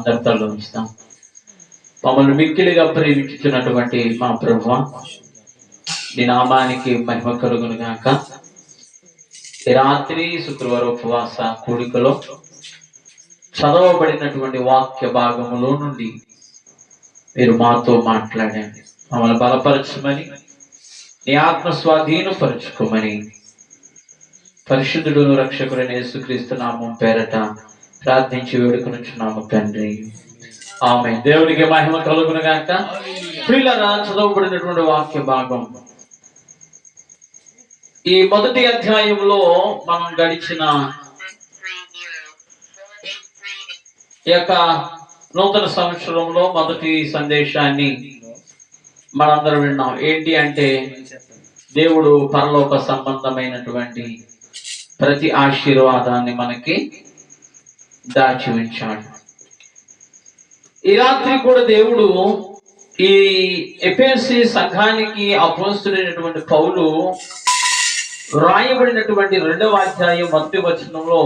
అందరితో ఉంచుతాం. మమ్మల్ని మిక్కిలిగా ప్రేమించుతున్నటువంటి మా ప్రభువా, నీ నామానికి మహిమ కలుగును గాక. ఈ రాత్రి శుక్రవారం ఉపవాస కూడికలో చదవబడినటువంటి వాక్య భాగములో నుండి మీరు మాతో మాట్లాడండి. మమ్మల్ని బలపరచమని, నీ ఆత్మ స్వాధీనపరచుకోమని పరిశుద్ధుడు రక్షకుడైన యేసుక్రీస్తు నామం పేరట ప్రార్థించి వేడుకొనుచున్నాము తండ్రి. ఆమేన్. దేవునికి మహిమ కలుగును గాక. ప్రియులారా, చదవబడినటువంటి వాక్య భాగం ఈ మొదటి అధ్యాయంలో మనం గడిచిన ఈ యొక్క నూతన సంవత్సరంలో మొదటి సందేశాన్ని మనందరం విన్నాం. ఏంటి అంటే, దేవుడు పరలోక సంబంధమైనటువంటి ప్రతి ఆశీర్వాదాన్ని మనకి దాచి ఉంచాడు. ఈ రాత్రి కూడా దేవుడు ఈ ఎఫెసీ సంఘానికి అపోస్తలుడైనటువంటి పౌలు రాయబడినటువంటి 2వ అధ్యాయం 1వ వచనంలో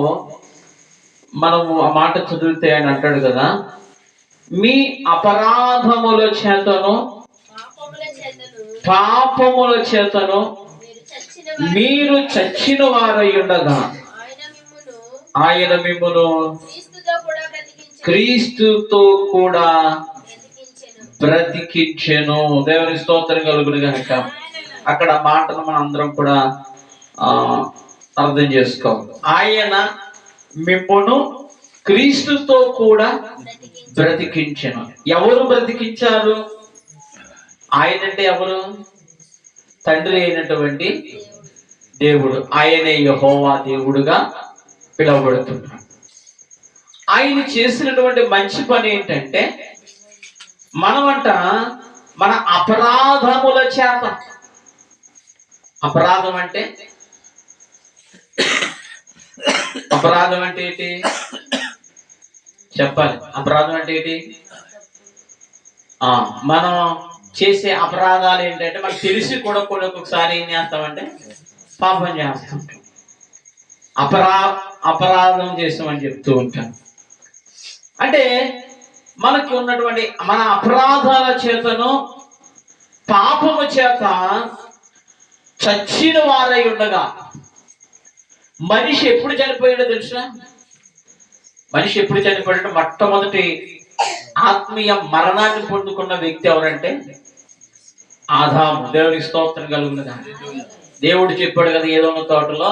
మనము ఆ మాట చదివితే ఆయన అంటాడు కదా, మీ అపరాధముల చేతను పాపముల చేతను మీరు చచ్చిన వారై ఉండగా ఆయన మిమ్మును క్రీస్తుతో కూడా బ్రతికించెను. దేవుని స్తోత్రం కలుగును గాక. అక్కడ మాటను మనం అందరం కూడా అర్థం చేసుకోవాలి. ఆయన మిమ్మును క్రీస్తుతో కూడా బ్రతికించెను. ఎవరు బ్రతికించారు? ఆయన అంటే ఎవరు? తండ్రి అయినటువంటి దేవుడు. ఆయనే యెహోవా దేవుడుగా పిలువబడుతున్నాడు. ఆయన చేసినటువంటి మంచి పని ఏంటంటే, మనమంట మన అపరాధముల చేత, అపరాధం అంటే ఏంటి చెప్పాలి? అపరాధం అంటే ఏంటి? మనం చేసే అపరాధాలు ఏంటంటే, మనకు తెలిసి కూడా ఒక్కొక్కసారి ఏం చేస్తామంటే పాపం చేస్తుంటాం, అపరాధం చేస్తామని చెప్తూ ఉంటాం. అంటే మనకి ఉన్నటువంటి మన అపరాధాల చేతను పాపము చేత చచ్చిన వారై ఉండగా, మనిషి ఎప్పుడు చనిపోయాడో తెలుసా? మనిషి ఎప్పుడు చనిపోయాడంటే, మొట్టమొదటి ఆత్మీయ మరణాన్ని పొందుకున్న వ్యక్తి ఎవరంటే ఆదాము. దేవునికి స్తోత్రం కలుగును గాక. దేవుడు చెప్పాడు కదా ఏదోనో తోటలో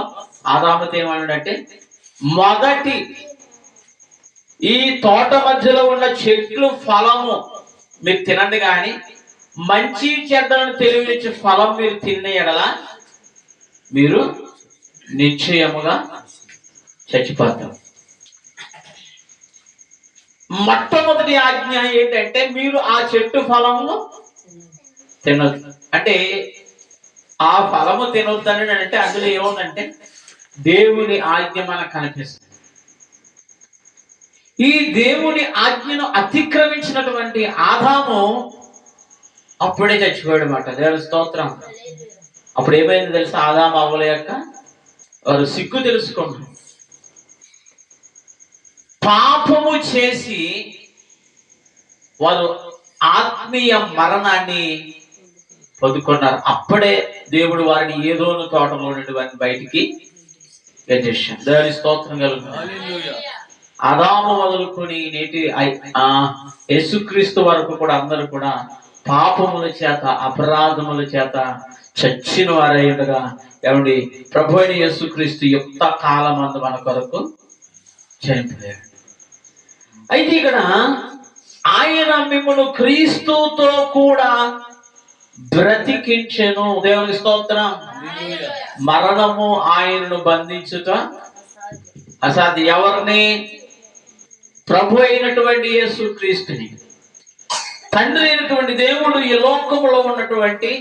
ఆదాముతో ఏమన్నాడంటే, మొదటి ఈ తోట మధ్యలో ఉన్న చెట్లు ఫలము మీరు తినండి, కానీ మంచి చెడ్డలను తెలివించే ఫలం మీరు తిన్న ఎడల మీరు నిశ్చయముగా చచ్చిపోతారు. మొట్టమొదటి ఆజ్ఞ ఏంటంటే, మీరు ఆ చెట్టు ఫలము తినొద్దు. అంటే ఆ ఫలము తినొద్దని అంటే అందులో ఏముందంటే దేవుని ఆజ్ఞ మనకు కనిపిస్తుంది. ఈ దేవుని ఆజ్ఞను అతిక్రమించినటువంటి ఆదాము అప్పుడే చచ్చిపోయాడు మాట. దేవుని స్తోత్రం. అప్పుడు ఏమైంది తెలుసా? ఆదాము అవ్వల యొక్క వారు సిగ్గు తెలుసుకున్నారు, పాపము చేసి వారు ఆత్మీయ మరణాన్ని పొందుకున్నారు. అప్పుడే దేవుడు వారిని ఏదోను తోటలో నుండి వారిని బయటికి గెలిచేశాడు. దేవుని స్తోత్రం కలుగుతుంది. ఆదాము మొదలుకొని నేటి యేసుక్రీస్తు వరకు కూడా అందరూ కూడా పాపముల చేత అపరాధముల చేత చచ్చిన వారై ఉండగా, ఏమండి, ప్రభు అయిన యేసుక్రీస్తు యుక్త కాలం అందు మన కొరకు చనిపోయాడు. అయితే ఇక్కడ ఆయన మిమ్మల్ని క్రీస్తుతో కూడా బ్రతికించెను. దేవుని స్తోత్రం. మరణము ఆయనను బంధించుట అసాధ్యం. ఎవరిని? ప్రభు అయినటువంటి యేసుక్రీస్తుని. తండ్రి అయినటువంటి దేవుడు ఈ లోకంలో ఉన్నటువంటి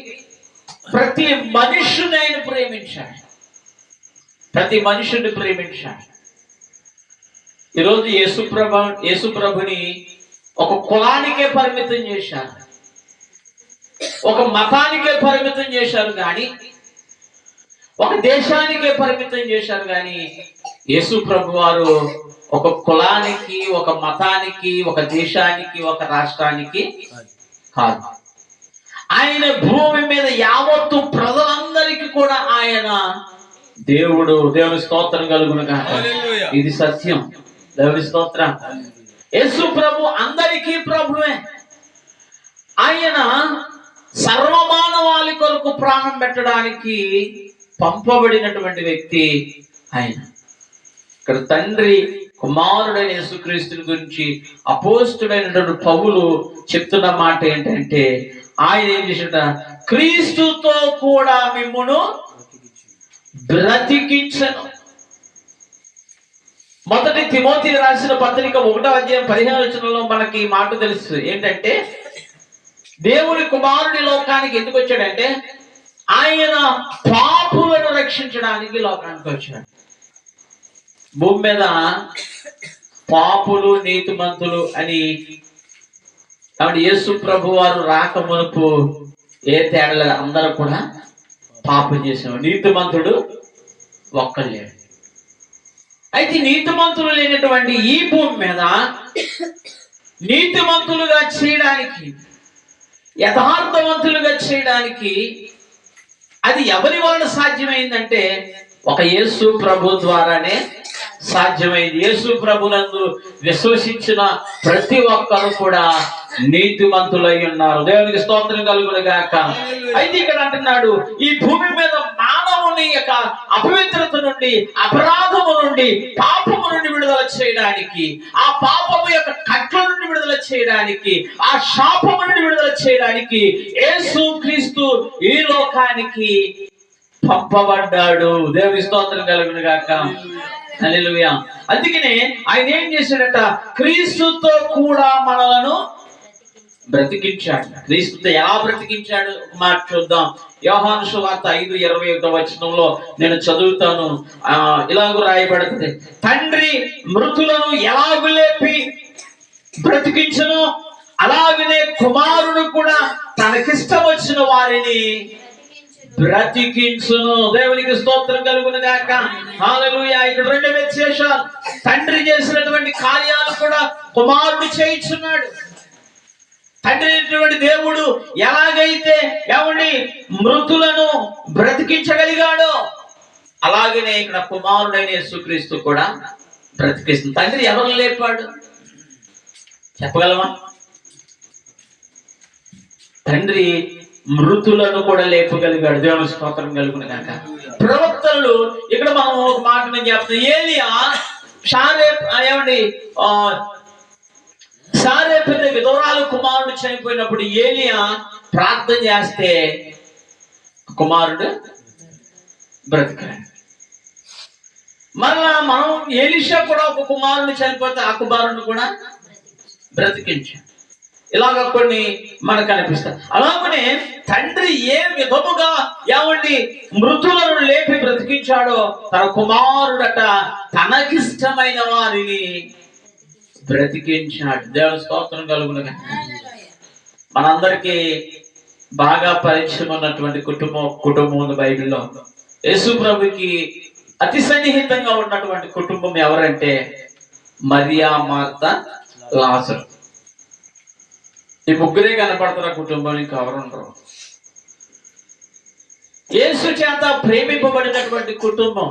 ప్రతి మనుషుని ఆయన ప్రేమించాడు, ప్రతి మనుషుని ప్రేమించాడు. ఈరోజు యేసుప్రభుని ఒక కులానికే పరిమితం చేశారు, ఒక మతానికే పరిమితం చేశారు, కానీ ఒక దేశానికే పరిమితం చేశారు, కానీ యేసు ప్రభు వారు ఒక కులానికి, ఒక మతానికి, ఒక దేశానికి, ఒక రాష్ట్రానికి కాదు. ఆయన భూమి మీద యావత్తు ప్రజలందరికీ కూడా ఆయన దేవుడు. దేవుని స్తోత్రం కలుగును గాక. ఇది సత్యం. దేవుని స్తోత్రం. యేసు ప్రభు అందరికీ ప్రభువే. ఆయన సర్వమానవాళి కొరకు ప్రాణం పెట్టడానికి పంపబడినటువంటి వ్యక్తి ఆయన. ఇక్కడ తండ్రి కుమారుడైన యేసుక్రీస్తుని గురించి అపోస్తుడైనటువంటి పౌలు చెప్తున్న మాట ఏంటంటే, ఆయన ఏం చేసినట, క్రీస్తుతో కూడా మిమ్మును బ్రతికించను. మొదటి తిమోతి రాసిన పత్రిక 1వ అధ్యాయం 15వ వచనంలో మనకి ఈ మాట తెలుసు. ఏంటంటే, దేవుని కుమారుడి లోకానికి ఎందుకు వచ్చాడంటే, ఆయన పాపులను రక్షించడానికి లోకానికి వచ్చాడు. భూమి మీద పాపులు నీతిమంతులు అని యేసు ప్రభు వారు రాక మునుపు ఏ తేడా, అందరూ కూడా పాపం చేసేవాడు. నీతిమంతుడు ఒక్కడు లేడు. అయితే నీతిమంతులు లేనటువంటి ఈ భూమి మీద నీతిమంతులుగా చేయడానికి, యథార్థవంతులుగా చేయడానికి అది ఎవరి వలన సాధ్యమైందంటే ఒక యేసు ప్రభు ద్వారానే సాధ్యమైంది. యేసు ప్రభునందు విశ్వసించిన ప్రతి ఒక్కరు కూడా నీతిమంతులై ఉన్నారు. దేవునికి స్తోత్రం కలుగును గాక. అయితే ఇక్కడ అంటున్నాడు, ఈ భూమి మీద మానవుని యొక్క అపవిత్రత నుండి, అపరాధము నుండి, పాపము నుండి విడుదల చేయడానికి, ఆ పాపము యొక్క కట్ల నుండి విడుదల చేయడానికి, ఆ శాపము నుండి విడుదల చేయడానికి యేసు క్రీస్తు ఈ లోకానికి పంపబడ్డాడు. దేవుని స్తోత్రం కలుగును గాక. హల్లెలూయా. అందుకనే ఆయన ఏం చేశాడట, క్రీస్తుతో కూడా మనలను బ్రతికించాడు. క్రీస్తుతో ఎలా బ్రతికించాడు మాట చూద్దాం. యోహాను సువార్త 5:21 వచనంలో నేను చదువుతాను. ఇలాగూ రాయబడుతుంది, తండ్రి మృతులను ఎలాగు లేపి బ్రతికించును, అలాగనే కుమారుడు కూడా తనకిష్టం వచ్చిన వారిని బ్రతికించును. దేవునికి స్తోత్రం కలుగును గాక. హల్లెలూయా. ఇక్కడ రెండు విశేషాలు. తండ్రి చేసినటువంటి కార్యాలు కూడా కుమారుడు చేయించున్నాడు. తండ్రి అయినటువంటి దేవుడు ఎలాగైతే మృతులను బ్రతికించగలిగాడో, అలాగనే ఇక్కడ కుమారుడైన యేసుక్రీస్తు కూడా బ్రతికిస్తుంది. తండ్రి ఎవరు లేపాడు చెప్పగలమా? తండ్రి మృతులను కూడా లేపగలిగాడు. దేవుని స్తోత్రం కలుగును గాక. ప్రవక్తలు ఇక్కడ మనం ఒక మాట నేను చెప్తాను. ఏలియా సారేపతి విధవరాలు కుమారుడు చనిపోయినప్పుడు ఏలియా ప్రార్థన చేస్తే కుమారుడు బ్రతికాడు. మరలా మనం ఎలీషా కూడా ఒక కుమారుడు చనిపోతే ఆ కుమారుడు కూడా బ్రతికించాడు. ఇలాగ కొన్ని మనకు కనిపిస్తాయి. అలాగనే తండ్రి ఏ విధముగా మృతులను లేపి బ్రతికించాడో, తన కుమారుడట తనకిష్టమైన వారిని బ్రతికించాడు. దేవుని స్తోత్రం కలుగును గాక. మనందరికీ బాగా పరిచయం ఉన్నటువంటి కుటుంబం ఉంది బైబిల్లో. యేసు ప్రభుకి అతి సన్నిహితంగా ఉన్నటువంటి కుటుంబం ఎవరంటే మరియా, మార్త, లాజరు. ఈ ముగ్గురే కనపడతారు ఆ కుటుంబం, ఇంకా ఎవరుండరు. యేసు చేత ప్రేమింపబడినటువంటి కుటుంబం,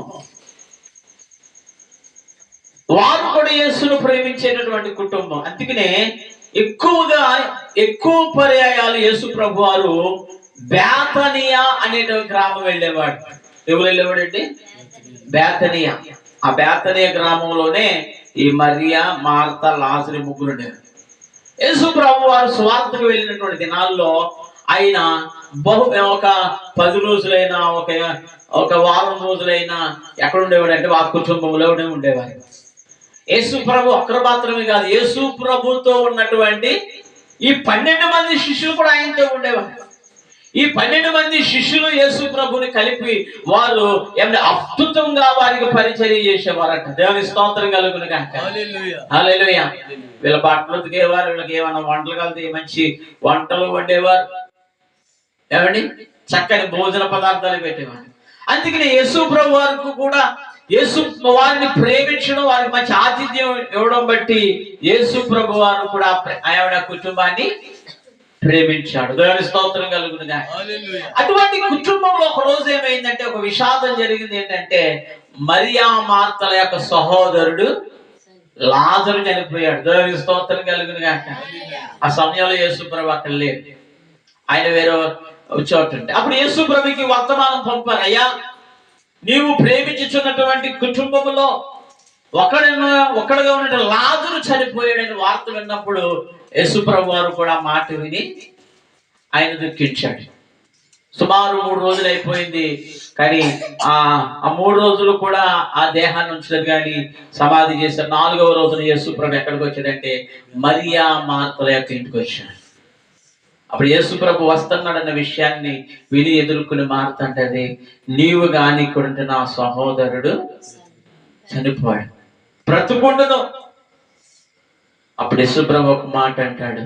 వారు కూడా యేసును ప్రేమించేటటువంటి కుటుంబం. అందుకనే ఎక్కువ పర్యాయాలు యేసు ప్రభు వారు బేతనియా అనేటువంటి గ్రామం వెళ్ళేవాడు. ఎవరు వెళ్ళేవాడండి? బేతనియా. ఆ బేతనియా గ్రామంలోనే ఈ మరియా, మార్త, లాజరు ముగ్గురు ఉండేవారు. యేసు ప్రభు వారు సువార్తకు వెళ్ళినటువంటి దినాల్లో ఆయన ఒక 10 రోజులైనా, ఒక వారం రోజులైనా ఎక్కడ ఉండేవాడు అంటే ఆ కుటుంబంలోనే ఉండేవారు. యేసు ప్రభు ఒక్కరు మాత్రమే కాదు, యేసు ప్రభుతో ఉన్నటువంటి ఈ 12 మంది శిష్యులు కూడా ఆయనతో ఉండేవారు. ఈ 12 మంది శిష్యులు యేసు ప్రభుని కలిపి వారు అద్భుతంగా వారికి పరిచర్య చేసేవారట. దేవుని స్తోత్రం కలుగును గాక. హల్లెలూయా. వీళ్ళ బట్టలు ఉతికేవారు, వీళ్ళకి ఏమన్నా వంటలు కలితే మంచి వంటలు వండేవారు, చక్కని భోజన పదార్థాలు పెట్టేవారు. అందుకని యేసు ప్రభు వారికి కూడా యేసు వారిని ప్రేమించడం, వారికి మంచి ఆతిథ్యం ఇవ్వడం బట్టి యేసు ప్రభు వారు కూడా ఆయన కుటుంబాన్ని ప్రేమించాడు. దేవుని స్తోత్రం కలుగునుగా. అటువంటి కుటుంబంలో ఒక రోజు ఏమైందంటే ఒక విషాదం జరిగింది. ఏంటంటే మరియా మార్తల యొక్క సహోదరుడు లాజరు చనిపోయాడు. దేవుని స్తోత్రం కలుగునుగా. ఆ సమయంలో యేసు ప్రభు అక్కడ లేదు, ఆయన వేరే చోట ఉంటే అప్పుడు యేసు ప్రభుకి వర్తమానం పంపారు. అయ్యా, నీవు ప్రేమించుచున్నటువంటి కుటుంబంలో ఒక్కడుగా ఉన్న లాజరు చనిపోయాడని వార్త విన్నప్పుడు యేసు ప్రభు వారు కూడా మాట విని ఆయన దుఃఖించాడు. సుమారు 3 రోజులు అయిపోయింది, కానీ ఆ 3 రోజులు కూడా ఆ దేహాన్ని ఉంచలేదు, కానీ సమాధి చేశారు. 4వ రోజున యేసు ప్రభు ఎక్కడికి వచ్చాడంటే మరియా మార్తల యొక్క ఇంటికి వచ్చాడు. అప్పుడు యేసు ప్రభు వస్తున్నాడన్న విషయాన్ని విని ఎదుర్కొని మారుతుంటది, నీవు గాని ఇక్కడ నా సహోదరుడు చనిపోయాడు, బ్రతుకుండును. అప్పుడు యేసు ప్రభు ఒక మాట అంటాడు.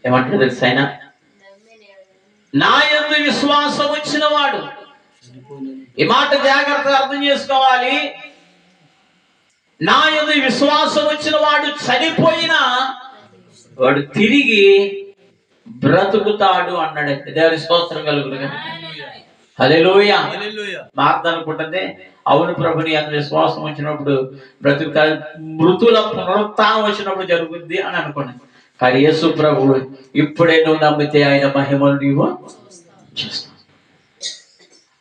ఏమంటాడు తెలుసా? ఆయన నా యందు విశ్వాసం వచ్చిన వాడు. ఈ మాట జాగ్రత్తగా అర్థం చేసుకోవాలి. నా యందు విశ్వాసం వచ్చిన వాడు చనిపోయినా వాడు తిరిగి బ్రతుకుతాడు అన్నాడు. దేవుని స్తోత్రం కలుగునుగా. హల్లెలూయా. మార్త అనుకుంటుంది, అవును ప్రభుని అంత విశ్వాసం వచ్చినప్పుడు బ్రతుకుతాడు, మృతుల పునరుత్థానం వచ్చినప్పుడు జరుగుద్ది అని అనుకున్నాను. కానీ యేసు ప్రభు ఇప్పుడే నువ్వు నమ్మితే ఆయన మహిమను నీవు చూస్తావు.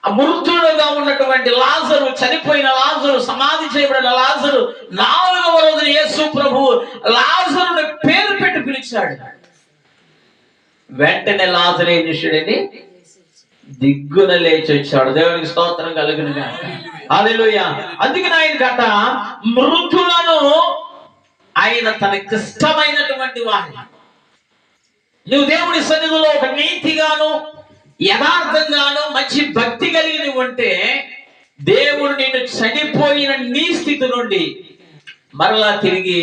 ఆ మృతుడుగా ఉన్నటువంటి లాజరు, చనిపోయిన లాజరు, సమాధి చేయబడిన లాజరు, 4వ రోజున యేసు ప్రభు లాజరుని పేరు పెట్టి పిలిచాడు. వెంటనే లాజరు ఏం చేశాడని దిగ్గున లేచి వచ్చాడు. దేవునికి స్తోత్రం కలుగునుగా. హల్లెలూయా. అందుకని ఆయన కట మృతులను ఆయన తనకి ఇష్టమైనటువంటి వాడిని. నువ్వు దేవుడి సన్నిధిలో ఒక నీతిగాను యథార్థంగాను మంచి భక్తి కలిగి ఉంటే దేవుడు నిన్ను చనిపోయిన నీ స్థితి నుండి మరలా తిరిగి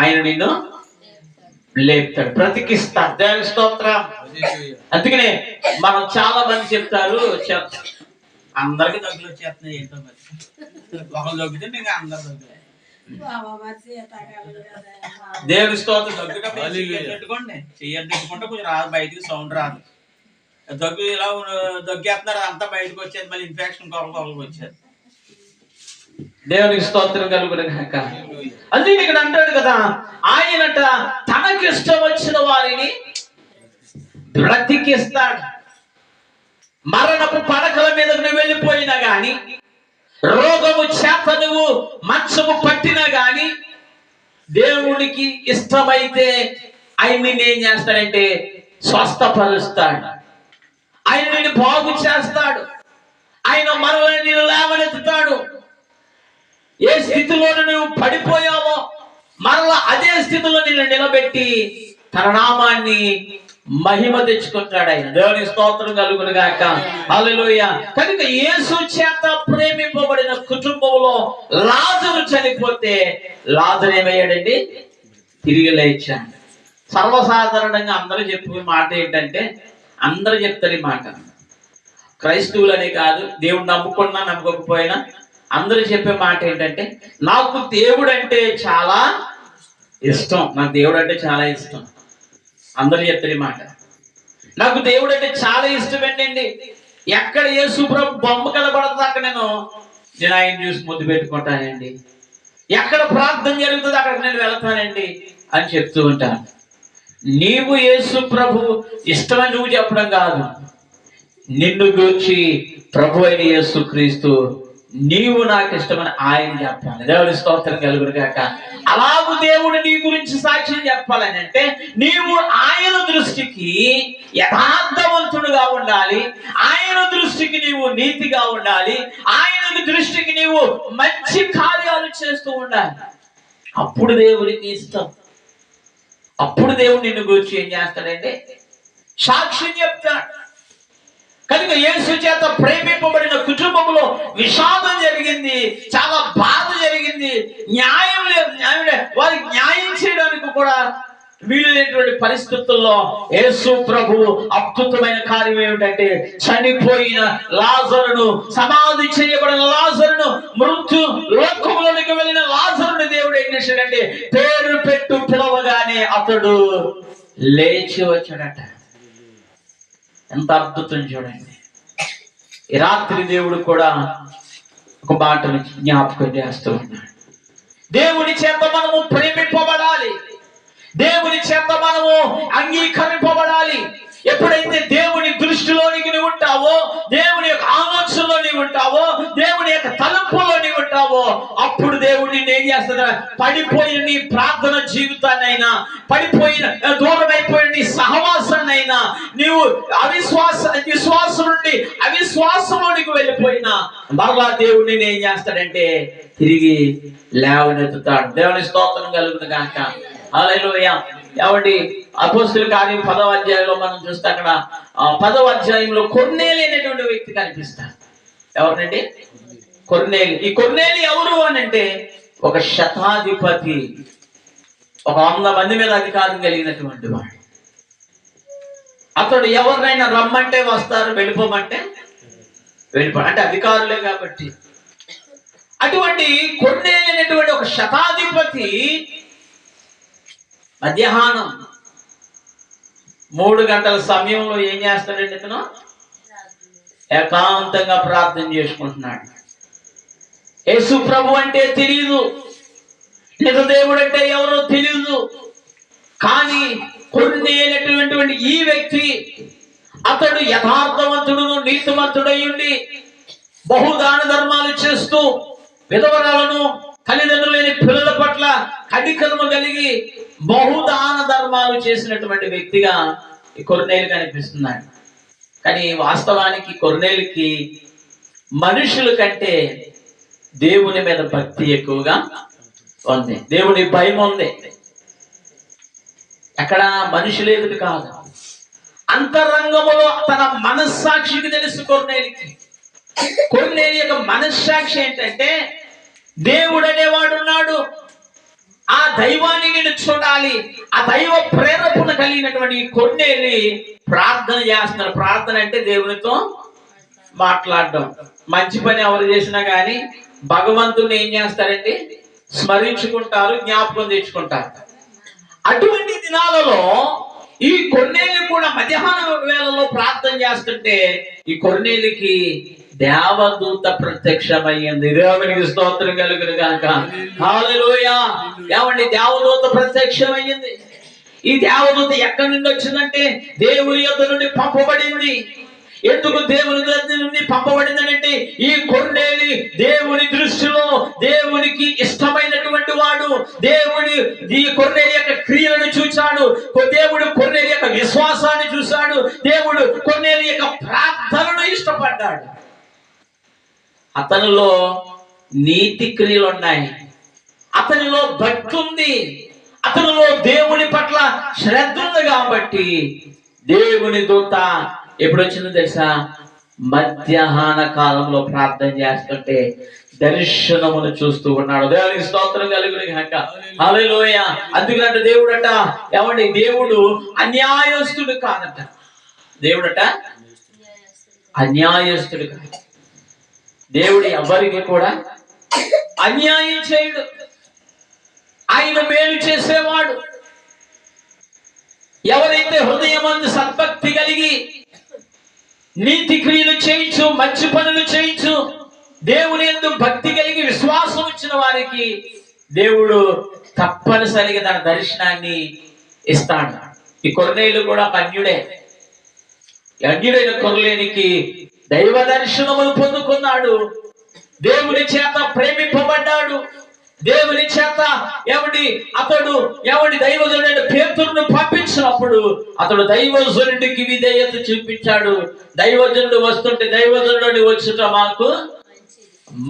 ఆయన నిన్ను లేపుతాడు, బ్రతికిస్తాడు. దేవుని స్తోత్రం. అందుకనే మనం చాలా మంది చెప్తారు, అందరికి దగ్గర వచ్చేస్తున్నాయి, ఏంటో ఒకరు తగ్గితే మీకు అందరు దగ్గర. దేవుని స్తోత్రం. పెట్టుకోండి, చెయ్యండి పెట్టుకుంటే కొంచెం రాదు, బయటికి సౌండ్ రాదు. దగ్గు ఇలా దగ్గేస్తున్నారు, అంతా బయటకు వచ్చేది, మళ్ళీ ఇన్ఫెక్షన్ కొరకు వచ్చేది. దేవునికి స్తోత్రం కలుగునుగాక. అందుకే ఇక్కడ అంటాడు కదా, ఆయనట తనకిష్టం వచ్చిన వారిని బ్రతికిస్తాడు. మరణపు పడకల మీద నువ్వు వెళ్ళిపోయినా గాని, రోగము చేత నువ్వు మంచము పట్టినా గాని, దేవునికి ఇష్టమైతే ఆయన నిన్ను ఏం చేస్తాడంటే స్వస్థపరుస్తాడు, ఆయన నిన్ను బాగు చేస్తాడు, ఆయన మరల నిన్ను లేవనెత్తుతాడు. ఏ స్థితిలో నువ్వు పడిపోయావో మరలా అదే స్థితిలో నిన్ను నిలబెట్టి తన నామాన్ని మహిమ తెచ్చుకుంటాడు ఆయన. దేవుని స్తోత్రం కలుగునుగాక. హల్లెలూయా. కనుక యేసు చేత ప్రేమింపబడిన కుటుంబంలో లాజరు చనిపోతే లాజరు ఏమయ్యాడండి? తిరిగి లేచాడు. సర్వసాధారణంగా అందరూ చెప్పే మాట ఏంటంటే, అందరూ చెప్తారు ఈ మాట, క్రైస్తవులనే కాదు, దేవుడు నమ్ముకున్నా నమ్మకపోయినా అందరూ చెప్పే మాట ఏంటంటే, నాకు దేవుడు అంటే చాలా ఇష్టం, నాకు దేవుడు అంటే చాలా ఇష్టం. అందరూ చెప్తారు ఈ మాట. నాకు దేవుడు అంటే చాలా ఇష్టం ఏంటండి, ఎక్కడ యేసు ప్రభు బొమ్మ కనబడుతుంది అక్కడ నేను ఆయన చూసి ముద్దు పెట్టుకుంటానండి, ఎక్కడ ప్రార్థన జరుగుతుంది అక్కడ నేను వెళ్తానండి అని చెప్తూ ఉంటాను. నీవు యేసు ప్రభు ఇష్టమని నువ్వు చెప్పడం కాదు, నిన్ను గూర్చి ప్రభు అయిన యేసు క్రీస్తు నీవు నాకు ఇష్టమని ఆయన చెప్పాలి. దేవుని స్తోత్రం కలుగునుగాక. అలాగూ దేవుడు నీ గురించి సాక్ష్యం చెప్పాలని అంటే నీవు ఆయన దృష్టికి యథార్థవంతుడుగా ఉండాలి, ఆయన దృష్టికి నీవు నీతిగా ఉండాలి, ఆయన దృష్టికి నీవు మంచి కార్యాలు చేస్తూ ఉండాలి. అప్పుడు దేవుడికి ఇష్టం, అప్పుడు దేవుడు నిన్ను గురించి ఏం చేస్తాడంటే సాక్ష్యం చెప్తాడు. కనుక యేసు చేత ప్రేమింపబడిన కుటుంబంలో విషాదం జరిగింది, చాలా బాధ జరిగింది, న్యాయం లేదు, వారికి న్యాయం చేయడానికి కూడా వీలైనటువంటి పరిస్థితుల్లో యేసు ప్రభు అద్భుతమైన కార్యం ఏమిటంటే, చనిపోయిన లాజరును, సమాధి చేయబడిన లాజరును, మృత్యు లోకంలోనికి వెళ్ళిన లాజరుని దేవుడు ఏం చేశాడంటే, పేరు పెట్టు పిలవగానే అతడు లేచి వచ్చాడట. ఎంత అద్భుతం చూడండి. ఈ రాత్రి దేవుడు కూడా ఒక మాటను జ్ఞాపకం చేస్తూ ఉన్నాడు. దేవుని చేత మనము ప్రేమింపబడాలి, దేవుని చేత మనము అంగీకరింపబడాలి. ఎప్పుడైతే దేవుని దృష్టిలోనికి నువ్వు ఉంటావో, దేవుని యొక్క ఆలోచనలో నీవు ఉంటావో, దేవుని యొక్క తలంపులో నీవు ఉంటావో, అప్పుడు దేవుడు నిన్ను ఏం చేస్తాడు? పడిపోయిన నీ ప్రార్థన జీవితాన్నైనా, పడిపోయిన దూరం అయిపోయిన నీ సహవాసాన్నైనా, నీవు విశ్వాసం నుండి అవిశ్వాసంలోనికి వెళ్ళిపోయినా మరలా దేవుడు నిన్ను ఏం చేస్తాడంటే తిరిగి లేవనెత్తుతాడు. దేవుని స్తోత్రం కలుగుతుంది కాక. హల్లెలూయా. ఏమండి, అపోస్తలుల కార్యం 10వ అధ్యాయంలో మనం చూస్తే అక్కడ 10వ అధ్యాయంలో కొర్నేలి అనేటువంటి వ్యక్తి కనిపిస్తారు. ఎవరినండి? కొర్నేలి. ఈ కొర్నేలి ఎవరు అని అంటే ఒక శతాధిపతి, ఒక 100 మంది మీద అధికారం కలిగినటువంటి వాడు. అతడు ఎవరినైనా రమ్మంటే వస్తారు, వెళ్ళిపోమంటే అంటే అధికారులే కాబట్టి. అటువంటి కొర్నేలి అనేటువంటి ఒక శతాధిపతి మధ్యాహ్నం 3 గంటల సమయంలో ఏం చేస్తాడండి? ఇతను ఏకాంతంగా ప్రార్థన చేసుకుంటున్నాడు. యేసు ప్రభు అంటే తెలియదు, నిజ దేవుడు అంటే ఎవరో తెలియదు. కానీ కొర్నేలినటువంటి ఈ వ్యక్తి, అతడు యథార్థవంతుడును నీతిమంతుడై ఉండి బహుదాన ధర్మాలు చేస్తూ విధవరాలను, తల్లిదండ్రులు లేని పిల్లల పట్ల కనికరము కలిగి బహుదాన ధర్మాలు చేసినటువంటి వ్యక్తిగా ఈ కొర్నేలి కనిపిస్తున్నాడు. కానీ వాస్తవానికి కొర్నేలికి మనుషుల కంటే దేవుని మీద భక్తి ఎక్కువగా ఉంది, దేవుని భయం ఉంది. ఎక్కడ మనుషులు ఎదుటి కాదు, అంతరంగములో తన మనస్సాక్షికి తెలుసు కొర్నేలికి. కొర్నేలి యొక్క మనస్సాక్షి ఏంటంటే, దేవుడు అనేవాడు ఉన్నాడు, ఆ దైవాన్ని నేను చూడాలి. ఆ దైవ ప్రేరేపణ కలిగినటువంటి కొర్నేలి ప్రార్థన చేస్తున్నారు. ప్రార్థన అంటే దేవునితో మాట్లాడడం. మంచి పని ఎవరు చేసినా కానీ భగవంతుని ఏం చేస్తారండి? స్మరించుకుంటారు, జ్ఞాపకం తెచ్చుకుంటారు. అటువంటి దినాలలో ఈ కొర్నేలి కూడా మధ్యాహ్న వేళలో ప్రార్థన చేస్తుంటే ఈ కొర్నేలికి దేవదూత ప్రత్యక్షమయ్యింది. దేవునికి స్తోత్రం కలుగును గాక. హల్లెలూయా. ఏమండి, దేవదూత ప్రత్యక్షమయ్యింది. ఈ దేవదూత ఎక్కడి నుండి వచ్చిందంటే దేవుని యొద్ద నుండి పంపబడింది. ఎందుకు దేవుని యొద్ద నుండి పంపబడిందంటే, ఈ కొర్నేలి దేవుని దృష్టిలో దేవునికి ఇష్టమైనటువంటి వాడు. ఈ కొర్నేలి యొక్క క్రియలను చూశాడు, దేవుడు కొర్నేలి యొక్క విశ్వాసాన్ని చూశాడు, దేవుడు కొర్నేలి యొక్క ప్రార్థనను ఇష్టపడ్డాడు. అతనిలో నీతి క్రియలు ఉన్నాయి, అతనిలో భక్తి ఉంది, అతనిలో దేవుని పట్ల శ్రద్ధ ఉంది. కాబట్టి దేవుని దూత ఎప్పుడు వచ్చిందో తెలుసా? మధ్యాహ్న కాలంలో ప్రార్థన చేస్తుంటే దర్శనమును చూస్తూ ఉన్నాడు. దేవునికి స్తోత్రం కలుగును గాక. హల్లెలూయా. అందుకంటే దేవుడట, ఏమండి, దేవుడు అన్యాయస్తుడు కాదట. దేవుడట అన్యాయస్తుడు కాదు. దేవుడు ఎవరికి కూడా అన్యాయం చేయడు. ఆయన మేలు చేసేవాడు. ఎవరైతే హృదయమందు సద్భక్తి కలిగి నీతి క్రియలు చేయించు, మంచి పనులు చేయించు, దేవుని యందు భక్తి కలిగి విశ్వాసం ఇచ్చిన వారికి దేవుడు తప్పనిసరిగా తన దర్శనాన్ని ఇస్తాడు. ఈ కొర్నేలు కూడా అన్యుడే. అన్యుడైన కొర్నేలికి దైవ దర్శనములు పొందుకున్నాడు, దేవుని చేత ప్రేమింపబడ్డాడు, దేవుని చేత అతడు దైవజనుడైన పేతురును పంపించినప్పుడు అతడు దైవజనుడికి విధేయత చూపించాడు. దైవజనుడు వస్తుంటే దైవజనుడు వచ్చుట మాకు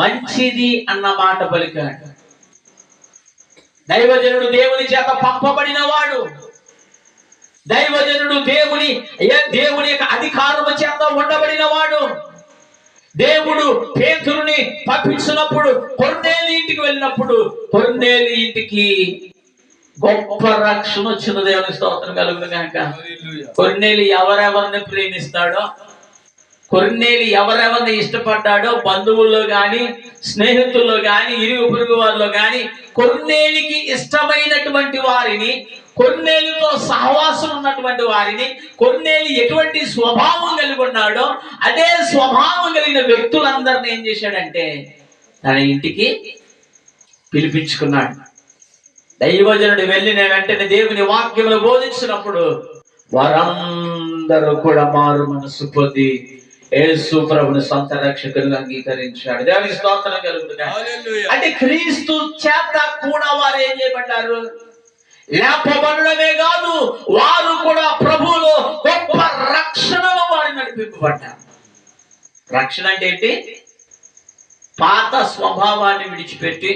మంచిది అన్న మాట పలికాడు. దైవజనుడు దేవుని చేత పంపబడిన వాడు. దైవజనుడు దేవుని యొక్క అధికారము చేత ఉండబడిన వాడు. దేవుడు పేతురుని పంపించినప్పుడు కొర్నేలి ఇంటికి వెళ్ళినప్పుడు కొర్నేలి ఇంటికి గొప్ప రక్షణ వచ్చిన దేవుని స్తోత్రం కలుగును గాక. కొర్నేలి ఎవరెవరిని ప్రేమిస్తాడో, కొర్నేలి ఎవరెవరిని ఇష్టపడ్డాడో, బంధువుల్లో గాని, స్నేహితుల్లో గాని, ఇరుగు పొరుగు వారిలో గాని, కొర్నేలికి ఇష్టమైనటువంటి వారిని, కొర్నేలితో సహవాసం ఉన్నటువంటి వారిని, కొర్నేలి ఎటువంటి స్వభావం కలిగి ఉన్నాడో అదే స్వభావం కలిగిన వ్యక్తులందరినీ ఏం చేశాడంటే తన ఇంటికి పిలిపించుకున్నాడు. దైవజనుడు వెళ్ళిన వెంటనే దేవుని వాక్యములు బోధించినప్పుడు వారందరూ కూడా మారు మనసు పొంది యేసు ప్రభుని సొంత రక్షకునిగా అంగీకరించాడు. దేవునికి స్తోత్రం కలుగుతుంది. అంటే క్రీస్తు చేత కూడా వారు ఏం చేయబడ్డారు? లేపబడమే కాదు, వారు కూడా ప్రభువులో గొప్ప రక్షణలో వారు నడిపింపబడ్డారు. రక్షణ అంటే ఏంటి? పాత స్వభావాన్ని విడిచిపెట్టి,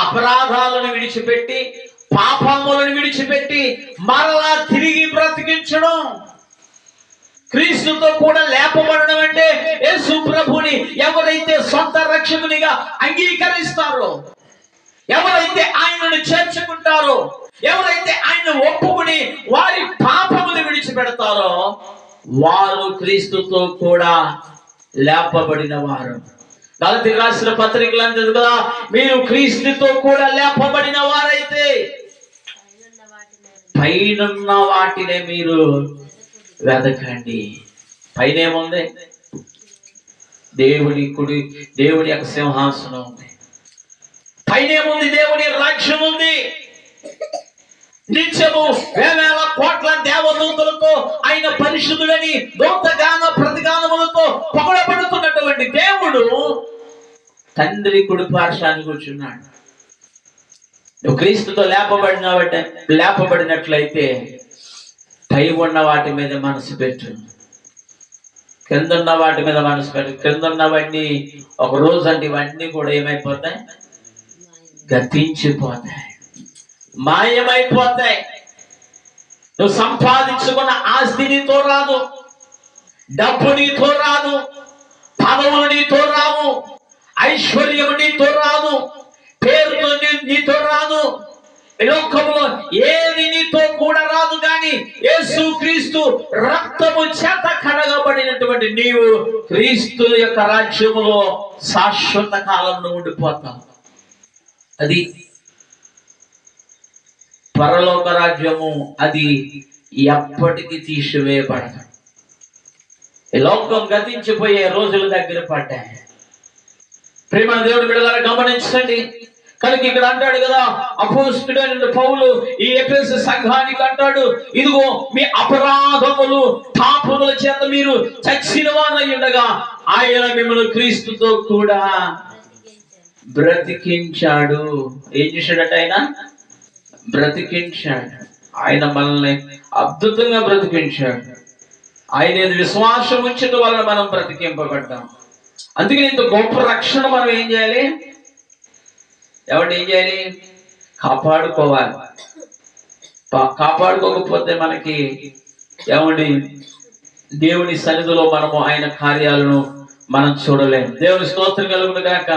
అపరాధాలను విడిచిపెట్టి, పాపములను విడిచిపెట్టి మరలా తిరిగి బ్రతికించడం. క్రీస్తుతో కూడా లేపబడడం అంటే యేసు ప్రభుని ఎవరైతే సొంత రక్షకునిగా అంగీకరిస్తారో, ఎవరైతే ఆయనను చేర్చుకుంటారో, ఎవరైతే ఆయన ఒప్పుకుని వారి పాపములు విడిచిపెడతారో వారు క్రీస్తుతో కూడా లేపబడిన వారు. గలతీ రాసిన పత్రికలు అంటది కదా, మీరు క్రీస్తుతో కూడా లేపబడిన వారైతే పైనున్న వాటినే మీరు వెదకండి. పైన ఏముంది? దేవుని యొక్క సింహాసనం ఉంది. పైన ఏముంది? దేవుని రాజ్యం ఉంది. నిత్యము వేవేల కోట్ల దేవదూతలతో ఆయన పరిశుద్ధులని దూతగాన ప్రతిగానములతో పొగడబడుతున్నటువంటి దేవుడు తండ్రి కుడి పార్శ్వాన్ని కూర్చున్నాడు. నువ్వు క్రీస్తుతో లేపబడినట్లయితే పై ఉన్న వాటి మీద మనసు పెట్టు, కింద ఉన్న వాటి మీద మనసు పెట్టు. కింద ఉన్నవన్నీ ఒక రోజు అంటే ఇవన్నీ కూడా ఏమైపోతాయి? గతించిపోతాయి, మాయమైపోతాయి. నువ్వు సంపాదించుకున్న ఆస్తి నీతో రాదు, డబ్బు నీతో రాదు, పదవులు నీతో రావు, ఐశ్వర్యము నీతో రాదు, పేరుతో నీతో రాదు, లోకంలో ఏది నీతో కూడా రాదు. కానీ యేసు క్రీస్తు రక్తము చేత కడగబడినటువంటి నీవు క్రీస్తు యొక్క రాజ్యములో శాశ్వత కాలంలో ఉండిపోతావు. అది పరలోక రాజ్యము, అది ఎప్పటికీ తీసివేయబడదు. ఈ లోకం గతించిపోయే రోజులు దగ్గర పడ్డాయి. ప్రేమ దేవుడు బిడ్డలారా గమనించండి. కనుక ఇక్కడ అంటాడు కదా అపోస్తలుడైన పౌలు ఈ ఎఫెసు సంఘానికి అంటాడు, ఇదిగో మీ అపరాధములు పాపముల చేత మీరు చచ్చిన వారై ఉండగా ఆయన మిమ్మల్ని క్రీస్తుతో కూడా బ్రతికించాడు. ఏం చేశాడట? ఆయన బ్రతికించాడు. ఆయన మనల్ని అద్భుతంగా బ్రతికించాడు. ఆయన విశ్వాసం ఉంచడం వలన మనం బ్రతికింపబడ్డాం. అందుకని ఇంత గొప్ప రక్షణ మనం ఏం చేయాలి? ఎవరు ఏం చేయాలి? కాపాడుకోవాలి. కాపాడుకోకపోతే మనకి ఏమండి దేవుని సన్నిధిలో మనము ఆయన కార్యాలను మనం చూడలేము. దేవుని స్తోత్రం కలుగును గాక.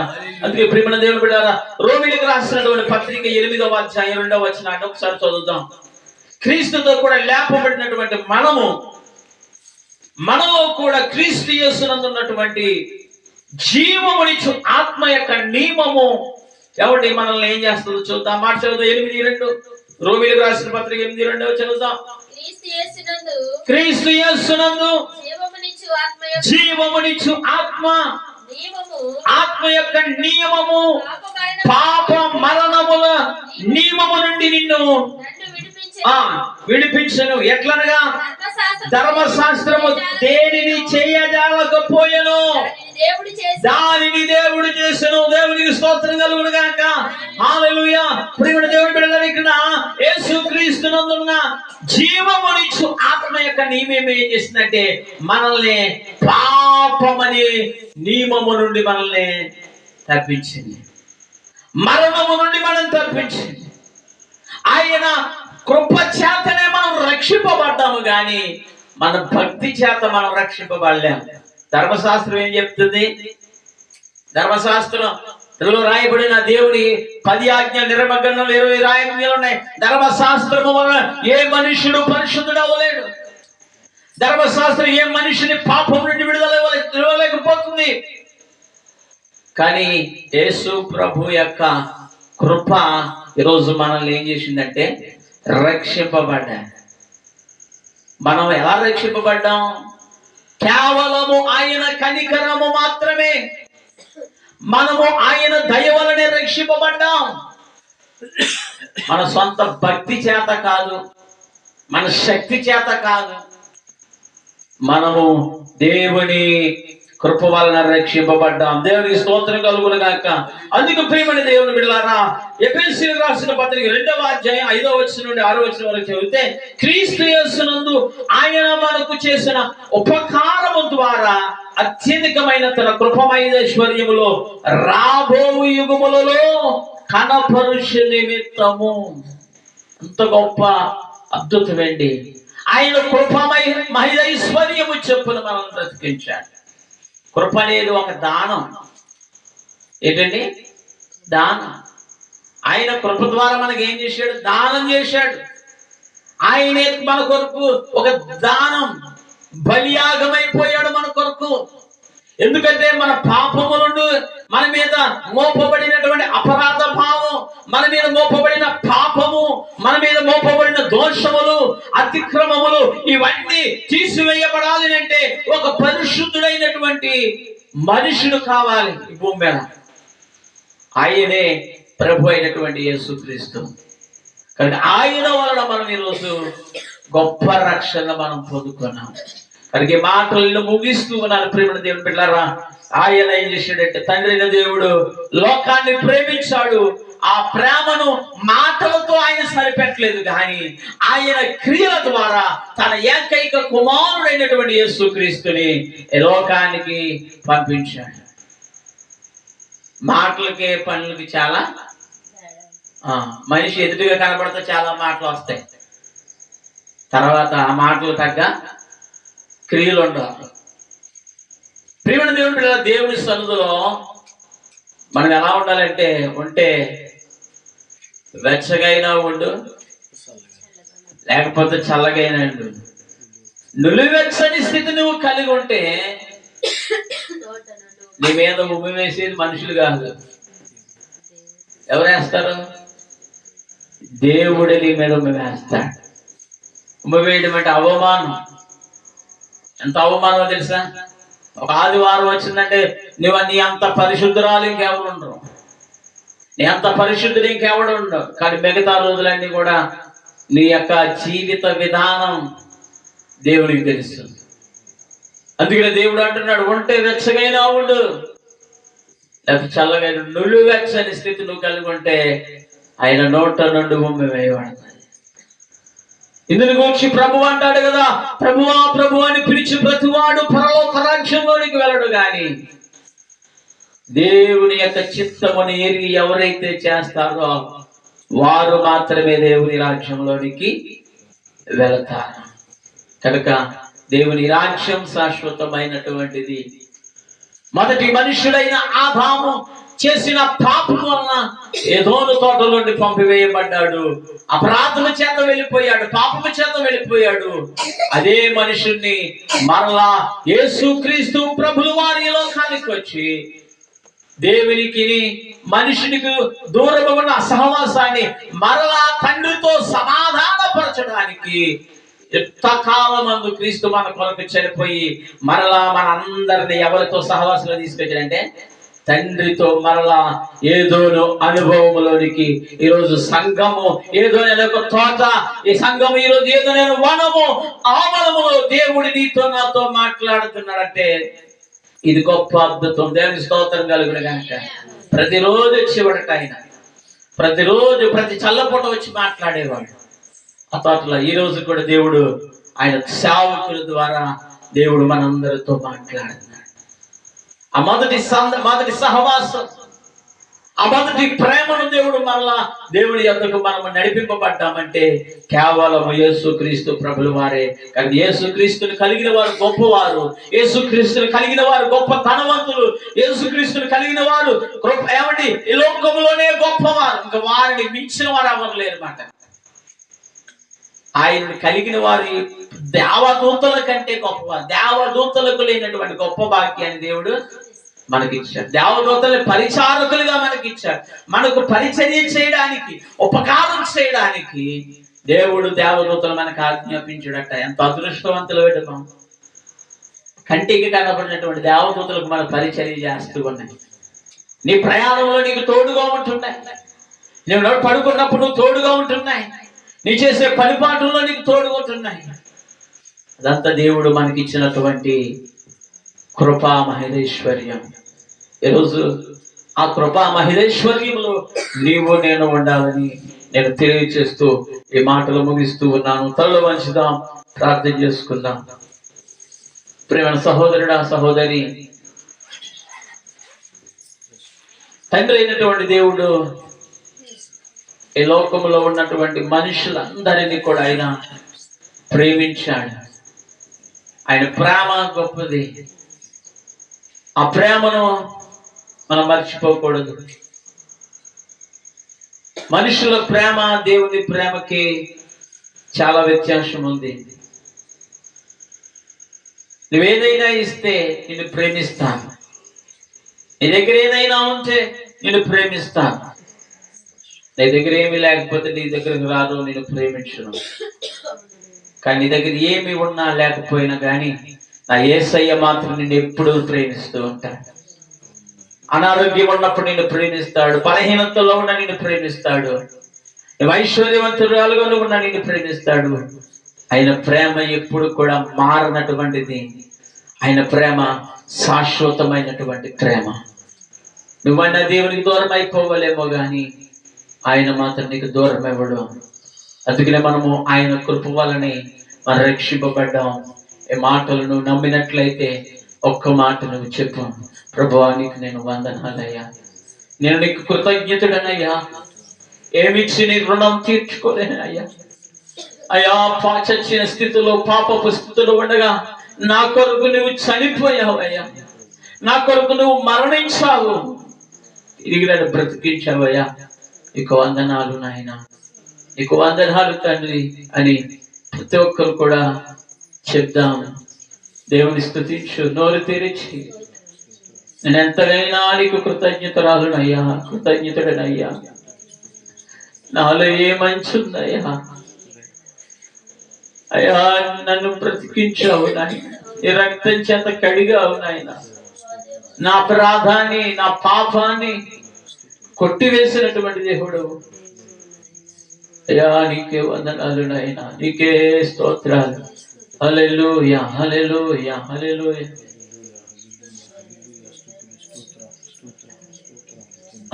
అందుకే ప్రియమైన దేవుని బిడ్డలారా, రోమీయులకు రాసినటువంటి పత్రిక 8వ అధ్యాయం 2వ వచనాన్ని ఒకసారి చదువుదాం. క్రీస్తుతో కూడా లేపబడినటువంటి మనలో కూడా క్రీస్తు యేసునందు ఉన్నటువంటి జీవమునిచ్చు ఆత్మ యొక్క నియమము ఎవరి మనల్ని ఏం చేస్తుందో చూద్దాం. మాట చదువుదాం. 8:2 రోమీయులకు రాసిన పత్రిక 8:2 చదువుదాం. క్రీస్తు యేసునందు జీవమునిచ్చు ఆత్మ యొక్క నియమము పాప మరణముల నియమము నుండి నిన్ను విడిపించను. ఎట్లనగా ధర్మశాస్త్రము దేనిని చేయజాలకపోయెను, దానిని దేవుడు చేసెను. దేవునికి స్తోత్రం కలుగును గాక. హల్లెలూయా. ప్రియమైన దేవుని బిడ్డలారా, ఇక్కడ యేసుక్రీస్తునందున్న జీవమునిచ్చు ఆత్మ యొక్క నియమం ఏం చేసిందంటే మనల్ని పాపమనే నియమము నుండి మనల్ని తప్పించింది, మరణము నుండి మనం తప్పించింది. ఆయన కృప చేతనే మనం రక్షింపబడ్డాము, కానీ మన భక్తి చేత మనం రక్షింపబడలేము. ధర్మశాస్త్రం ఏం చెప్తుంది? ధర్మశాస్త్రం ఇందులో రాయబడిన దేవుని 10 ఆజ్ఞలు నిర్మగ్నంలో 20 ఆజ్ఞలు ఉన్నాయి. ధర్మశాస్త్రము వలన ఏ మనుషుడు పరిశుద్ధుడు అవ్వలేడు. ధర్మశాస్త్రం ఏ మనిషిని పాపం నుండి విడుదల ఇవ్వలేకపోతుంది. కానీ యేసు ప్రభు యొక్క కృప ఈరోజు మనల్ని ఏం చేసిందంటే రక్షింపబడ్డా. మనం ఎలా రక్షింపబడ్డాం? కేవలము ఆయన కనికరము మాత్రమే. మనము ఆయన దయ వలనే రక్షింపబడ్డాం. మన సొంత భక్తి చేత కాదు, మన శక్తి చేత కాదు, మనము దేవుని కృప వలన రక్షింపబడ్డాం. దేవునికి స్తోత్రం కలుగును గాక. అందుకు ప్రియమైన దేవుని బిడ్డలారా, ఎఫెసీయులకు రాసిన పత్రిక 2వ అధ్యాయం 5వ వచనం నుండి 6వ వచనం వరకు చదివితే, క్రీస్తు యేసునందు ఆయన మనకు చేసిన ఉపకారము ద్వారా అత్యధికమైన తన కృపమైశ్వర్యములో రాబో యుగములలో కనపరుషు నిమిత్తము. అంత గొప్ప అద్భుతమండి. ఆయన కృపమైశ్వర్యము చెప్పున మనం బ్రతికించాడు. కృప అనేది ఒక దానం. ఏంటండి? దానం. ఆయన కృప ద్వారా మనకి ఏం చేశాడు? దానం చేశాడు. ఆయనే మన కొరకు ఒక దానం, బలియాగమైపోయాడు మన కొరకు. ఎందుకంటే మన పాపము నుండి మన మీద మోపబడినటువంటి అపరాధ భావం, మన మీద మోపబడిన పాపము, మన మీద మోపబడిన దోషములు, అతిక్రమములు ఇవన్నీ తీసివేయబడాలి అంటే ఒక పరిశుద్ధుడైనటువంటి మనుషుడు కావాలి ఈ భూమి మీద. ఆయనే ప్రభు అయినటువంటి యేసుక్రీస్తు. కాబట్టి ఆయన వలన మనం ఈరోజు గొప్ప రక్షణ మనం పొందుకున్నాం. కనుక మాటలను ముగిస్తూ ఉన్నాను. ప్రేమ దేవుని బిడ్డలారా, ఆయన ఏం చేశాడంటే, తండ్రి అయిన దేవుడు లోకాన్ని ప్రేమించాడు. ఆ ప్రేమను మాటలతో ఆయన సరిపెట్టలేదు, కానీ ఆయన క్రియల ద్వారా తన ఏకైక కుమారుడైనటువంటి యేసుక్రీస్తుని లోకానికి పంపించాడు. మాటలకి పనులకి చాలా మనిషి ఎదుటిగా కనబడితే చాలా మాటలు వస్తాయి, తర్వాత ఆ మాటలు తగ్గ క్రియలు ఉండాలి. ప్రియమైన దేవుని పిల్లల, దేవుని సన్నిధిలో మనం ఎలా ఉండాలంటే, ఉంటే వెచ్చగైనా ఉండు, లేకపోతే చల్లగైనా ఉండు. నులివెచ్చని స్థితి నువ్వు కలిగి ఉంటే నీ మీద ఉమ్మి వేసేది మనుషులు కాదు. ఎవరు వేస్తారు? దేవుడే నీ మీద ఉమ్మి వేస్తాడు. ఉమ్మి వేయడం అంటే అవమానం. ఎంత అవమానమో తెలుసా? ఒక ఆదివారం వచ్చిందంటే నీ అంత పరిశుద్ధురాలు ఇంకెవరు ఉండరు, నీ అంత పరిశుద్ధుడు ఇంకెవడు ఉండవు. కానీ మిగతా రోజులన్నీ కూడా నీ యొక్క జీవిత విధానం దేవుడికి తెలుసు. అందుకనే దేవుడు అంటున్నాడు, ఉంటే వెచ్చగైనా ఉండు, లేకపోతే చల్లగా నువ్వు వెచ్చని స్థితి నువ్వు కలిగి ఉంటే ఆయన నోట నుండి ఉమ్మి వేయబడతాయి. ఇందుని గురించి ప్రభు అంటాడు కదా, ప్రభువా ప్రభు అని పిలిచి ప్రతివాడు పరలోక రాజ్యంలోనికి వెళ్ళడు, గాని దేవుని యొక్క చిత్తముని ఎరిగి ఎవరైతే చేస్తారో వారు మాత్రమే దేవుని రాజ్యంలోనికి వెళతారు. కనుక దేవుని రాజ్యం శాశ్వతమైనటువంటిది. మొదటి మనుషుడైన ఆదాము చేసిన పాపం వలన ఏదోను తోట నుండి పంపివేయబడ్డాడు. అపరాధము చేత వెళ్ళిపోయాడు, పాపము చేత వెళ్ళిపోయాడు. అదే మనుషుణ్ణి మరలా యేసుక్రీస్తు ప్రభువు వారి లోకానికి వచ్చి దేవునికి మనుషునికి దూరము ఉన్న సహవాసాన్ని మరలా తండ్రితో సమాధానపరచడానికి యుక్తకాలమందు క్రీస్తు మన కొరకు చనిపోయి మరలా మన అందరిని ఎవరితో సహవాసంలో తీసుకొచ్చాడంటే తండ్రితో మరలా ఏదోను అనుభవములోనికి. ఈరోజు సంఘము ఏదో ఒక తోట, ఈ సంఘము ఈరోజు ఏదో నేను వనము, ఆ వనములో దేవుడి నీతో నాతో మాట్లాడుతున్నాడంటే ఇది గొప్ప అద్భుతం. దేవుని స్తోత్రం కలుగును కనుక ప్రతిరోజు వచ్చేవాడట ఆయన, ప్రతిరోజు ప్రతి చల్లపూట వచ్చి మాట్లాడేవాడు ఆ తోటలో. ఈ రోజు కూడా దేవుడు ఆయన సేవకుల ద్వారా దేవుడు మనందరితో మాట్లాడుతున్నాడు. ఆ మొదటి సహవాసం, ఆ మొదటి ప్రేమను దేవుడు మరలా దేవుడి యొద్దకు మనం నడిపింపబడ్డామంటే కేవలం యేసుక్రీస్తు ప్రభుల వారే. కానీ యేసుక్రీస్తుని కలిగిన వారు గొప్పవారు, యేసుక్రీస్తుని కలిగిన వారు గొప్ప ధనవంతులు, యేసుక్రీస్తుని కలిగిన వారు ఏమండి ఈ లోకంలోనే గొప్పవారు. ఇంకా వారిని మించిన వారు ఎవరు లేరన్నమాట. ఆయన కలిగిన వారి దేవదూతల కంటే గొప్పవారు. దేవదూతలకు లేనటువంటి గొప్ప భాగ్యాన్ని దేవుడు మనకిచ్చాడు. దేవదూతల్ని పరిచారకులుగా మనకిచ్చాడు. మనకు పరిచర్య చేయడానికి, ఉపకారం చేయడానికి దేవుడు దేవదూతలు మనకు ఆజ్ఞాపించాడట. ఎంత అదృష్టవంతులు పెట్టుకో. కంటికి కనబడినటువంటి దేవదూతలకు మన పరిచర్య చేస్తూ ఉన్నాయి. నీ ప్రయాణంలో నీకు తోడుగా ఉంటున్నాయి. నువ్వు పడుకున్నప్పుడు నువ్వు తోడుగా ఉంటున్నాయి. నీ చేసే పనిపాటుల్లో నీకు తోడుగా ఉంటున్నాయి. అదంతా దేవుడు మనకిచ్చినటువంటి కృపా మహేశ్వర్యం. ఈరోజు ఆ కృపా మహేశ్వర్యంలో నీవు నేను ఉండాలని నేను తెలియజేస్తూ ఈ మాటలు ముగిస్తూ ఉన్నాను. తలలో వంచుదాం, ప్రార్థన చేసుకుందాం. ప్రేమ సహోదరుడా, సహోదరి, తండ్రి అయినటువంటి దేవుడు ఈ లోకంలో ఉన్నటువంటి మనుషులందరినీ కూడా ఆయన ప్రేమించాడు. ఆయన ప్రేమ గొప్పది. ఆ ప్రేమను మనం మర్చిపోకూడదు. మనుషుల ప్రేమ దేవుని ప్రేమకి చాలా వ్యత్యాసం ఉంది. నువ్వేదైనా ఇస్తే నిన్ను ప్రేమిస్తాను, నీ దగ్గర ఏదైనా ఉంటే నిన్ను ప్రేమిస్తాను. నీ దగ్గర ఏమీ లేకపోతే నీ దగ్గరకు రాదు, నేను ప్రేమించను. కానీ నీ దగ్గర ఏమి ఉన్నా లేకపోయినా కానీ నా యేసయ్య మాత్రం నిన్ను ఎప్పుడూ ప్రేమిస్తూ ఉంటాడు. అనారోగ్యం ఉన్నప్పుడు నిన్ను ప్రేమిస్తాడు, బలహీనతలో ఉన్న నిన్ను ప్రేమిస్తాడు, ఐశ్వర్యవంతురాలుగా ఉన్న నిన్ను ప్రేమిస్తాడు. ఆయన ప్రేమ ఎప్పుడు కూడా మారనటువంటిది. ఆయన ప్రేమ శాశ్వతమైనటువంటి ప్రేమ. నువ్వన్నా దేవునికి దూరం అయిపోవలేమో కానీ ఆయన మాత్రం నీకు దూరం ఇవ్వడం. అందుకనే మనము ఆయన కృప వలని మనం రక్షింపబడ్డాం. ఈ మాటలు నువ్వు నమ్మినట్లయితే ఒక్క మాట నువ్వు చెప్పు, ప్రభువా నీకు నేను వందనాలయ్యా, నేను నీకు కృతజ్ఞతుడనయ్యా, ఏమిచ్చి నీ రుణం తీర్చుకోలేనయ్యా. అయ్యా, చచ్చిన స్థితిలో, పాపపు స్థితిలో ఉండగా నా కొరకు నువ్వు చనిపోయావయ్యా, నా కొరకు నువ్వు మరణించావు, తిరిగి నన్ను బ్రతికించావయ్యా, నీకు వందనాలు నాయన, నీకు వందనాలు తండ్రి అని ప్రతి ఒక్కరు కూడా చెప్దాం. దేవుని స్తుతించు, నోరు తెరిచి. నేను ఎంతైనా నీకు కృతజ్ఞతరాలునయ్యా, కృతజ్ఞతుడనయ్యా. నాలో ఏ మంచి ఉందయ్యా, అయ్యా నన్ను బ్రతికించావు నాయన, నీ రక్తం చేత కడిగావు నాయన, నా అపరాధాన్ని నా పాపాన్ని కొట్టివేసినటువంటి దేవుడు. అయ్యా నీకే వందనాలు నాయన, నీకే స్తోత్రాలు. హల్లెలూయా, హల్లెలూయా, హల్లెలూయా,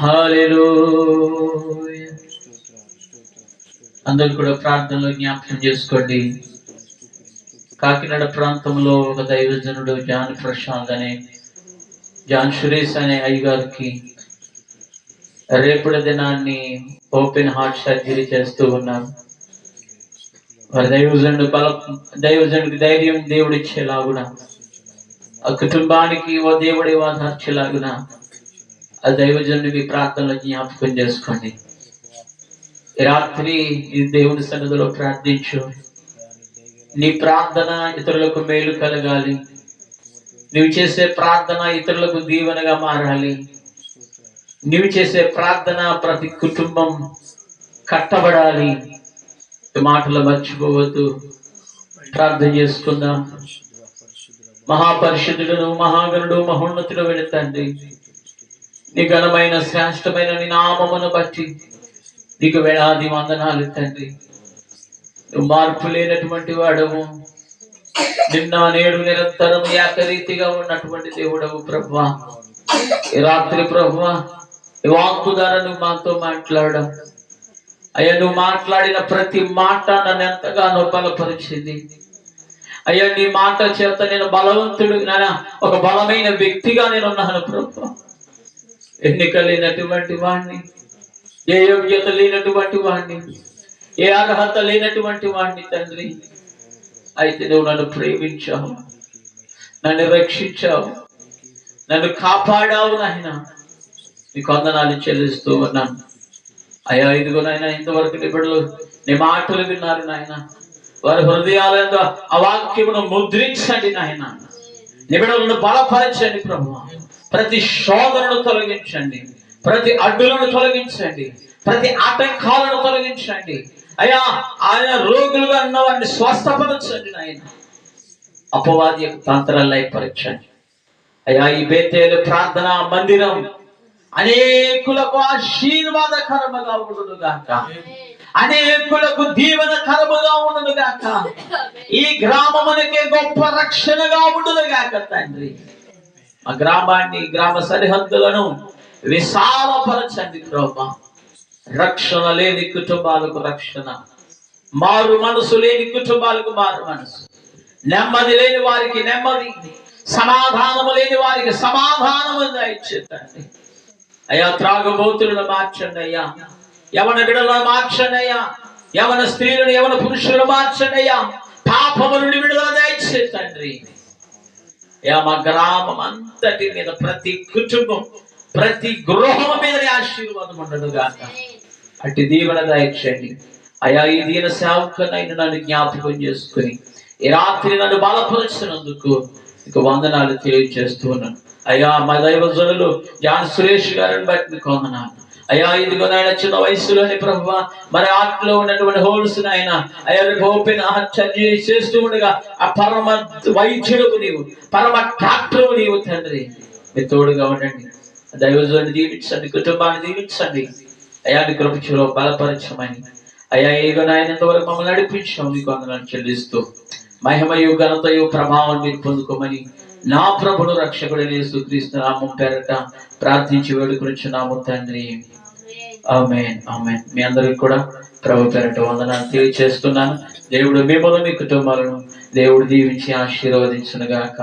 హల్లెలూయా. అందరూ కూడా ప్రార్థనలో జ్ఞాపకం చేసుకోండి. కాకినాడ ప్రాంతంలో ఒక దైవజనుడు జాన్ ప్రశాంత్ అనే, జాన్ సురేష్ అనే అయ్యగారికి రేపటి దినాన్ని ఓపెన్ హార్ట్ సర్జరీ చేస్తూ ఉన్నారు. వారి దైవజనుడికి ధైర్యం దేవుడిచ్చేలాగున, ఆ కుటుంబానికి ఓ దేవుడి వాదార్చేలాగున ఆ దైవజనుడికి ప్రార్థనలో జ్ఞాపకం చేసుకోండి. ఈ రాత్రి ఈ దేవుని సన్నిధిలో ప్రార్థించు. నీ ప్రార్థన ఇతరులకు మేలు కలగాలి. నువ్వు చేసే ప్రార్థన ఇతరులకు దీవెనగా మారాలి. నువ్వు చేసే ప్రార్థన ప్రతి కుటుంబం కట్టబడాలి. మాటలు మర్చిపోవద్దు. ప్రార్థన చేసుకుందాం. మహాపరిశుద్ధుడు, మహాగణుడు, మహోన్నతుడు వెళుతండి, నీ ఘనమైన శ్రేష్టమైన నీ నామమును బట్టి నీకు వేలాది వందనాలు తండ్రి. నువ్వు మార్పు లేనటువంటి వాడవు, నిన్న నేడు నిరంతరం ఏకరీతిగా ఉన్నటువంటి దేవుడవు ప్రభువా. ఈ రాత్రి ప్రభువా, ఈ వాక్కు ద్వారా నువ్వు మాతో మాట్లాడడం అయ్యా, నువ్వు మాట్లాడిన ప్రతి మాట నన్ను ఎంతగానో బలపరిచింది అయ్యా. నీ మాట చేత నేను బలవంతుడు, ఒక బలమైన వ్యక్తిగా నేను ఉన్నాను ప్రభువా. ఎన్నిక లేనటువంటి వాడిని, ఏ యోగ్యత లేనటువంటి వాడిని, ఏ అర్హత లేనటువంటి వాడిని తండ్రి. అయితే నువ్వు నన్ను ప్రేమించావు, నన్ను రక్షించావు, నన్ను కాపాడావు నాయన. నీకు వందనాలు చెల్లిస్తూ ఉన్నాను అయ్యా. ఇదిగో నాయన, ఇంతవరకు నీ బిడ్డలు నీ మాటలు విన్నారు నాయన. వారి హృదయాలలో ఆ వాక్యమును ముద్రించండి నాయన. నీ బిడ్డలను బలపరచండి ప్రభువా. ప్రతి శోధనను తొలగించండి, ప్రతి అడ్డులను తొలగించండి, ప్రతి ఆటంకాలను తొలగించండి అయ్యా. ఆయన రోగులుగా ఉన్న వారిని స్వస్థపరచండి నాయన. అపవాది యొక్క తంత్రాలు లయపరచండి అయ్యా. ఈ బేతేలు ప్రార్థనా మందిరం అనేకులకు ఆశీర్వాదకరముగా ఉండును గాక, అనేకులకు దీవెనకరముగా ఉండును గాక. ఈ గ్రామమునకే గొప్ప రక్షణగా ఉండును గాక తండ్రి. ఆ గ్రామాన్ని, గ్రామ సరిహద్దులను విశాలపరచండి ప్రభా. రక్షణ లేని కుటుంబాలకు రక్షణ, మారు మనసు లేని కుటుంబాలకు మారు మనసు, నెమ్మది లేని వారికి నెమ్మది, సమాధానము లేని వారికి సమాధానము దయచేయండి అయ్యా. త్రాగుబోతులను మార్చండి అయ్యా, యవన బిడ్డలను మార్చండి అయ్యా, యవన స్త్రీలను యవన పురుషులను మార్చండి అయ్యా. పాపము నుండి విడుదల దయచేయండి అయ్యా. మా గ్రామం అంతటి మీద, ప్రతి కుటుంబం, ప్రతి గృహం మీద ఆశీర్వాదం ఉండదు గాక. అట్టి దీవెన దయచేయండి అయ్యా. ఈ దీన సేవకునైనా నన్ను జ్ఞాపకం చేసుకుని ఈ రాత్రి నన్ను బలపరుచినందుకు ఇక వందనాలు తెలియజేస్తూ ఉన్నాను అయ్యా. మా దైవజనులు జాన్ సురేష్ గారిని బట్టి మీకు వందనాలు అయ్యా. ఇదిగో నాయన, చిన్న వయసులోని ప్రభువా మరి ఆటలో ఉన్నటువంటి హోల్స్ నాయన అయ్యా, ఓపెన్ సర్జరీ చేస్తూ ఉండగా ఆ పరమ వైద్యులకు నీవు, పరమ డాక్టర్ నీవు తండ్రి. మీరు తోడుగా ఉండండి. దైవజనుని దీవించండి, కుటుంబాన్ని దీవించండి అయ్యా. నీ కృపలో బలపరచమని అయ్యా. ఇదిగో నాయన, ఇంతవరకు మమ్మల్ని నడిపించాం, మీకు వందనాలు చెల్లిస్తూ మహిమయు ఘనతయు ప్రభావం మీరు పొందుకోమని నా ప్రభుడు రక్షకుడైన యేసుక్రీస్తు నామం పేరట ప్రార్థించి వేడుకొనుచున్నాము తండ్రి. ఆమేన్, ఆమేన్. మీ అందరికి కూడా ప్రభు పేరట వందనాలు తెలియజేస్తున్నాను. దేవుడు మిమ్మల్ని, మీ కుటుంబాలను దేవుడు దీవించి ఆశీర్వదించును గాక.